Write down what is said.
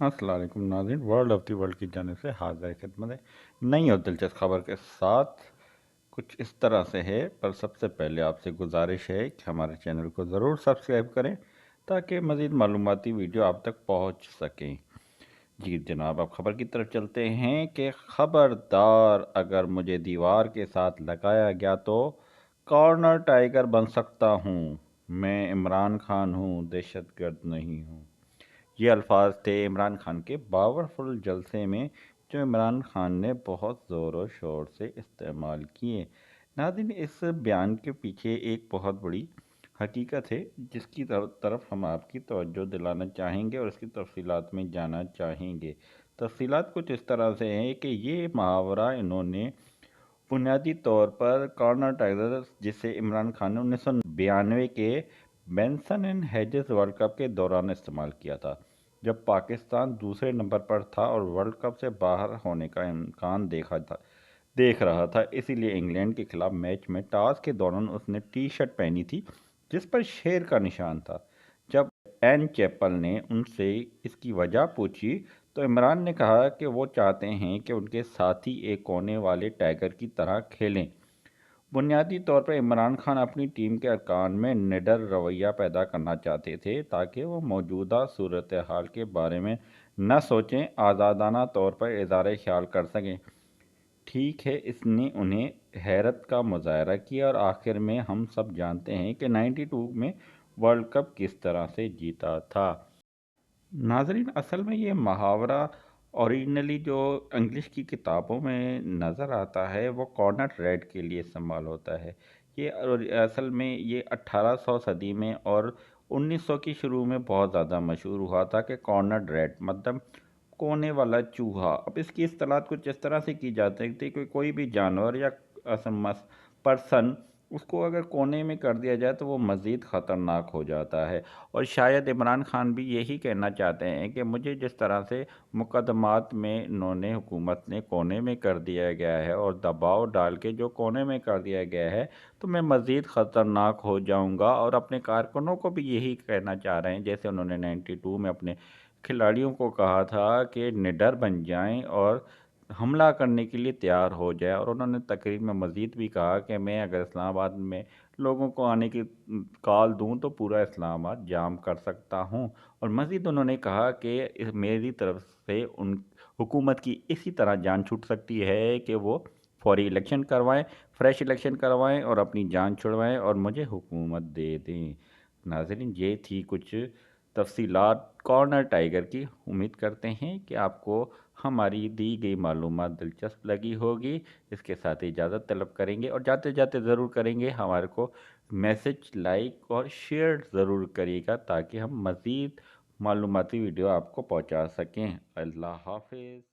अस्सलाम वालेकुम नाज़रीन, वर्ल्ड ऑफ दी वर्ल्ड की जानिब से हाज़िर खिदमत है नई और दिलचस्प खबर के साथ। कुछ इस तरह से है, पर सबसे पहले आपसे गुजारिश है कि हमारे चैनल को ज़रूर सब्सक्राइब करें ताकि मज़ीद मालूमाती वीडियो आप तक पहुंच सकें। जी जनाब, अब खबर की तरफ चलते हैं कि खबरदार, अगर मुझे दीवार के साथ लगाया गया तो कॉर्नर टाइगर बन सकता हूँ। मैं इमरान खान हूँ, दहशतगर्द नहीं हूँ। ये अल्फाज थे इमरान खान के पावरफुल जलसे में, जो इमरान खान ने बहुत ज़ोर और शोर से इस्तेमाल किए। नाज़रीन, इस बयान के पीछे एक बहुत बड़ी हकीकत है जिसकी तरफ हम आपकी तवज्जो दिलाना चाहेंगे और इसकी तफसीलात में जाना चाहेंगे। तफसीलात कुछ इस तरह से हैं कि ये मुहावरा इन्होंने बुनियादी तौर पर कॉर्नर टाइगर, जिसे इमरान खान ने 1992 के Benson and hedges world cup के दौरान इस्तेमाल किया था, जब पाकिस्तान दूसरे नंबर पर था और वर्ल्ड कप से बाहर होने का इम्कान देख रहा था। इसीलिए इंग्लैंड के खिलाफ मैच में टॉस के दौरान उसने टी शर्ट पहनी थी जिस पर शेर का निशान था। जब एन चैपल ने उनसे इसकी वजह पूछी तो इमरान ने कहा कि वो चाहते हैं कि उनके साथी एक कोने वाले टाइगर की तरह खेलें। बुनियादी तौर पर इमरान खान अपनी टीम के अरकान में निडर रवैया पैदा करना चाहते थे ताकि वो मौजूदा सूरत हाल के बारे में न सोचें, आज़ादाना तौर पर इज़हार ख्याल कर सकें। ठीक है, इसने उन्हें हैरत का मुजाहरा किया और आखिर में हम सब जानते हैं कि 92 में वर्ल्ड कप किस तरह से जीता था। नाजरीन, असल में ये मुहावरा ओरिजिनली जो इंग्लिश की किताबों में नज़र आता है वो कॉर्नर रेड के लिए इस्तेमाल होता है। ये असल में ये 1800 सदी में और 1900 की शुरू में बहुत ज़्यादा मशहूर हुआ था कि कॉर्नर रेड मतलब कोने वाला चूहा। अब इसकी इस्तेलात कुछ इस तरह से की जाती थी कि कोई भी जानवर या पर्सन, उसको अगर कोने में कर दिया जाए तो वो मज़ीद ख़तरनाक हो जाता है। और शायद इमरान खान भी यही कहना चाहते हैं कि मुझे जिस तरह से मुकदमात में इन्होंने हुकूमत ने कोने में कर दिया गया है और दबाव डाल के जो कोने में कर दिया गया है, तो मैं मज़ीद ख़तरनाक हो जाऊंगा। और अपने कारकुनों को भी यही कहना चाह रहे हैं, जैसे उन्होंने 92 में अपने खिलाड़ियों को कहा था कि निडर बन जाएं और हमला करने के लिए तैयार हो जाए। और उन्होंने तकरीर में मज़ीद भी कहा कि मैं अगर इस्लामाबाद में लोगों को आने की कॉल दूं तो पूरा इस्लामाबाद जाम कर सकता हूं। और मज़ीद उन्होंने कहा कि मेरी तरफ से उन हुकूमत की इसी तरह जान छूट सकती है कि वो फौरी इलेक्शन करवाएं, फ्रेश इलेक्शन करवाएं और अपनी जान छुड़वाएं और मुझे हुकूमत दे दें। नाज़रीन, ये थी कुछ तफसीलात कॉर्नर टाइगर की। उम्मीद करते हैं कि आपको हमारी दी गई मालूमात दिलचस्प लगी होगी। इसके साथ ही इजाज़त तलब करेंगे और जाते जाते ज़रूर करेंगे हमारे को मैसेज, लाइक और शेयर ज़रूर करिएगा ताकि हम मज़ीद मालूमाती वीडियो आपको पहुंचा सकें। अल्लाह हाफिज़।